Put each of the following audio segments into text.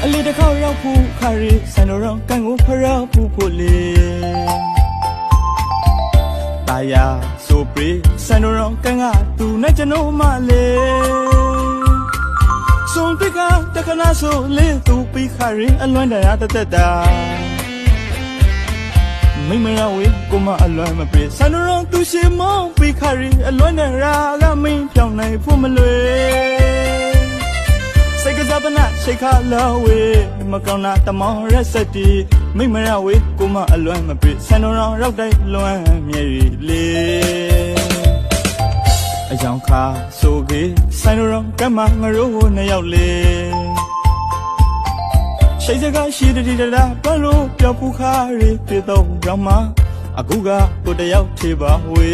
အလေးတစ်ခေါက်ရောက်ဖို့ခါရီဆန်တော်ရောကန်ကိုဖရဖို့ဖို့လေတာယာဆိုပရီဆန်တော်ရောကန်ကသူနဲ့ကျွန်တော်မလေးစွန်တကတခနာဆိုလေသူပြီးခါရီအလွမ်းတရားတက်တာမိမရဝေကိုမအလွမ်းမပြေဆန်တော်ရောသူရှိမောင်းပြီးခါရီအလွမ်းနဲ့ရာကမင်းပြောင်းနိုင်ဖို့မလွယ်စိတ်ကစားပနာရှိခါလာဝေမကောင်းတာတမောင်ရက်စက်တီမိမရဝေကိုမအလွမ်းမပြေဆန်တော်ရောရောက်တိုင်းလွမ်းမြေရီလေအယောင်ခါဆိုကေဆန်တော်ရောကမငရိုးနှစ်ယောက်လေရှိစကားရှိတည်းတလားဘလို့ပြောက်ဖူးခါရီပြေတော့ရောမအခုကကိုတယောက်သေးပါဝေ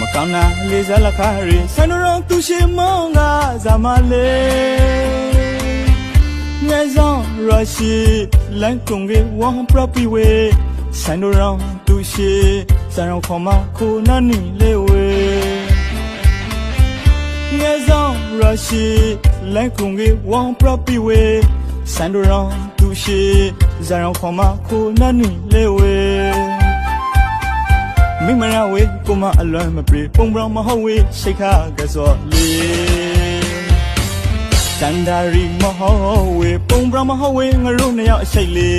မကောင်းတာလေးစားလက်ခါရီဆန်တော်သူရှိမောင်းကဇာမလေးငယ်ဆောင်ရရှိလန်ကုန်ကေဝမ်ပရပီဝေဆန်တော်သူရှိစံရောခေါ်မခိုနာနီလေးဝေငယ်ဆောင်ရရှိလန်ကုန်ကေဝမ်ပရပီဝေဆန်တော်သူရှိစံရောခေါ်မခိုနာနီလေးဝေမိမရဝေကိုမအလွမ်းမပြေပုံပရောင်မဟုတ်ဝေရှိခါကစောလေတန်ဒါရီမဟုတ်ဝေပုံပရောင်မဟုတ်ဝေငါတို့နှစ်ယောက်အရှိတ်လေ